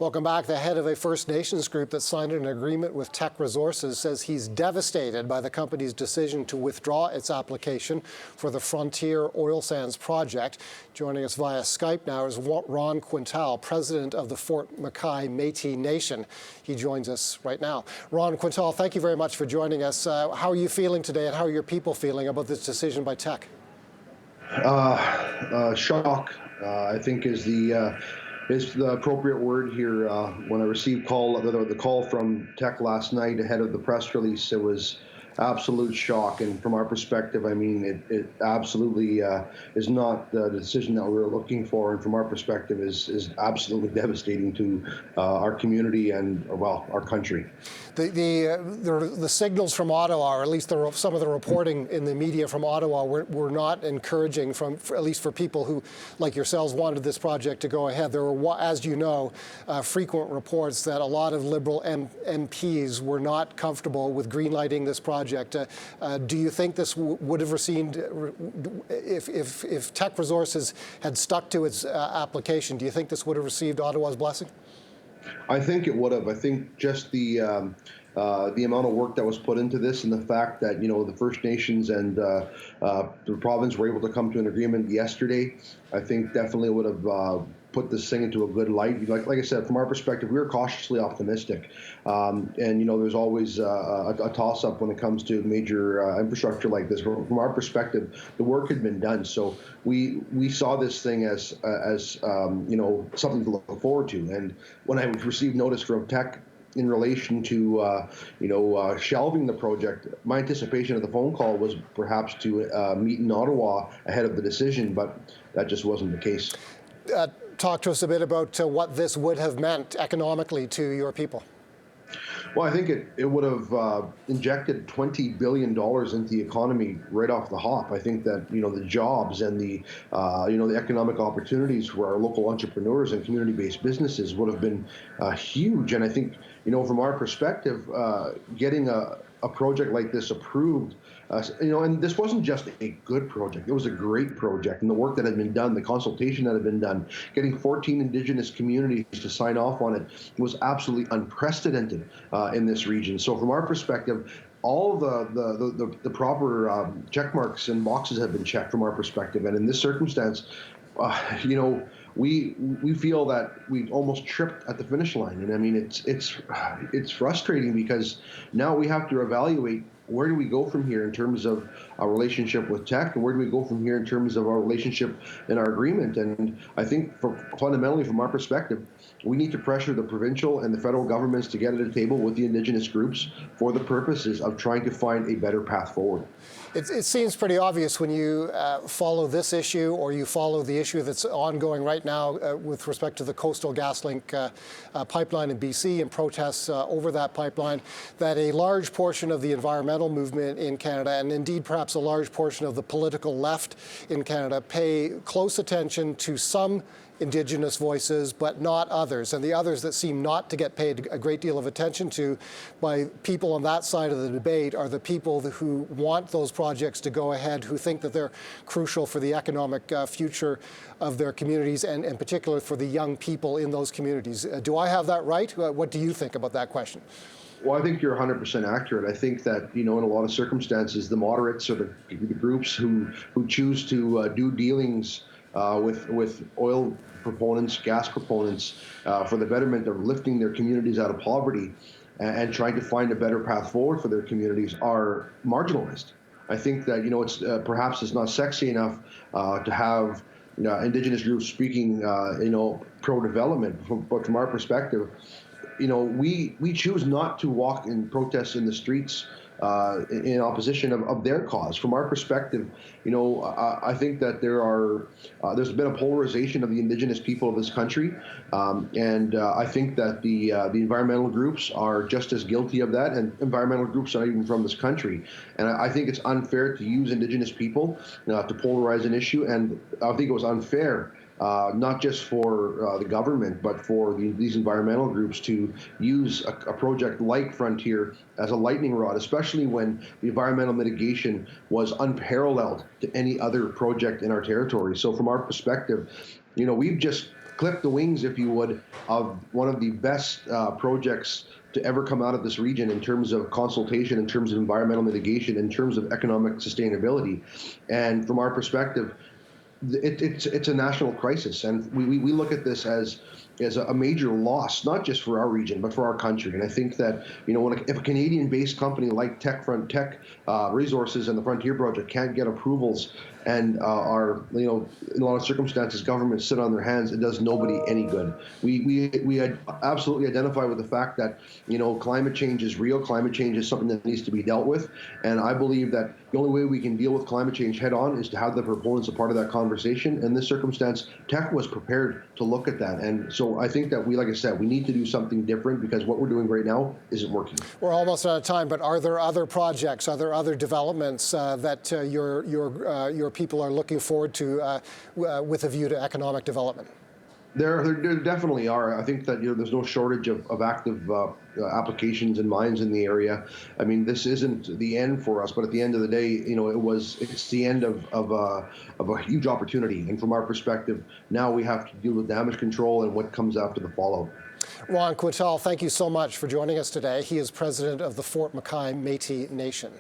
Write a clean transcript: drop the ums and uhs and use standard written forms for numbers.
Welcome back. The head of a First Nations group that signed an agreement with Teck Resources says he's devastated by the company's decision to withdraw its application for the Frontier Oil Sands project. Joining us via Skype now is Ron Quintal, president of the Fort McKay Métis Nation. He joins us right now. Ron Quintal, thank you very much for joining us. How are you feeling today, and how are your people feeling about this decision by Teck? Shock, I think, is the appropriate word here. When I received the call from Teck last night ahead of the press release, it was absolute shock. And from our perspective, I mean, it absolutely is not the decision that we were looking for. And from our perspective, is absolutely devastating to our community and, well, our country. The signals from Ottawa, or at least some of the reporting in the media from Ottawa, were not encouraging, at least for people who, like yourselves, wanted this project to go ahead. There were, as you know, frequent reports that a lot of Liberal MPs were not comfortable with greenlighting this project. Do you think this would have received, if Teck Resources had stuck to its application, do you think this would have received Ottawa's blessing? I think it would have. I think just the amount of work that was put into this, and the fact that, you know, the First Nations and the province were able to come to an agreement yesterday, I think definitely would have put this thing into a good light. Like I said, from our perspective, we were cautiously optimistic. And, you know, there's always a toss-up when it comes to major infrastructure like this. From our perspective, the work had been done. So we saw this thing as you know, something to look forward to. And when I received notice from Teck in relation to, shelving the project, my anticipation of the phone call was perhaps to meet in Ottawa ahead of the decision, but that just wasn't the case. Talk to us a bit about what this would have meant economically to your people. Well, I think it would have injected $20 billion into the economy right off the hop. I think that, you know, the jobs and the economic opportunities for our local entrepreneurs and community-based businesses would have been huge. And I think, you know, from our perspective, getting a project like this approved, and this wasn't just a good project, it was a great project. And the work that had been done, the consultation that had been done, getting 14 Indigenous communities to sign off on it was absolutely unprecedented in this region. So from our perspective, all the proper check marks and boxes have been checked from our perspective. And in this circumstance, we feel that we almost tripped at the finish line. And I mean, it's frustrating because now we have to evaluate, where do we go from here in terms of our relationship with Teck, and where do we go from here in terms of our relationship in our agreement? And I think fundamentally from our perspective, we need to pressure the provincial and the federal governments to get at a table with the Indigenous groups for the purposes of trying to find a better path forward. It seems pretty obvious when you follow this issue, or you follow the issue that's ongoing right now with respect to the Coastal GasLink pipeline in BC and protests over that pipeline, that a large portion of the environmental movement in Canada, and indeed perhaps a large portion of the political left in Canada, pay close attention to some Indigenous voices, but not others. And the others that seem not to get paid a great deal of attention to by people on that side of the debate are the people who want those projects to go ahead, who think that they're crucial for the economic future of their communities, and in particular for the young people in those communities. Do I have that right? What do you think about that question? Well, I think you're 100% accurate. I think that, you know, in a lot of circumstances, the moderates or the groups who choose to do dealings with oil proponents, gas proponents, for the betterment of lifting their communities out of poverty and trying to find a better path forward for their communities are marginalized. I think that, you know, it's perhaps it's not sexy enough to have Indigenous groups speaking, pro-development, but from our perspective, you know, we choose not to walk in protests in the streets in opposition of their cause. From our perspective, you know, I think that there's been a polarization of the Indigenous people of this country, and I think that the environmental groups are just as guilty of that, and environmental groups are not even from this country. And I think it's unfair to use Indigenous people to polarize an issue, and I think it was unfair not just for the government, but for these environmental groups to use a project like Frontier as a lightning rod, especially when the environmental mitigation was unparalleled to any other project in our territory. So from our perspective, you know, we've just clip the wings, if you would, of one of the best projects to ever come out of this region in terms of consultation, in terms of environmental mitigation, in terms of economic sustainability. And from our perspective, it's a national crisis, and we look at this as a major loss, not just for our region, but for our country. And I think that, if a Canadian-based company like Teck Resources and the Frontier Project can't get approvals and are, in a lot of circumstances, governments sit on their hands, it does nobody any good. We absolutely identify with the fact that, climate change is real. Climate change is something that needs to be dealt with. And I believe that the only way we can deal with climate change head on is to have the proponents a part of that conversation. In this circumstance, Teck was prepared to look at that. And so I think that like I said, we need to do something different, because what we're doing right now isn't working. We're almost out of time, but are there other projects, are there other developments that your people are looking forward to with a view to economic development? There definitely are. I think that there's no shortage of active applications and mines in the area. I mean, this isn't the end for us, but at the end of the day, it's the end of a huge opportunity. And from our perspective, now we have to deal with damage control and what comes after the fallout. Ron Quintal, thank you so much for joining us today. He is president of the Fort McKay Métis Nation.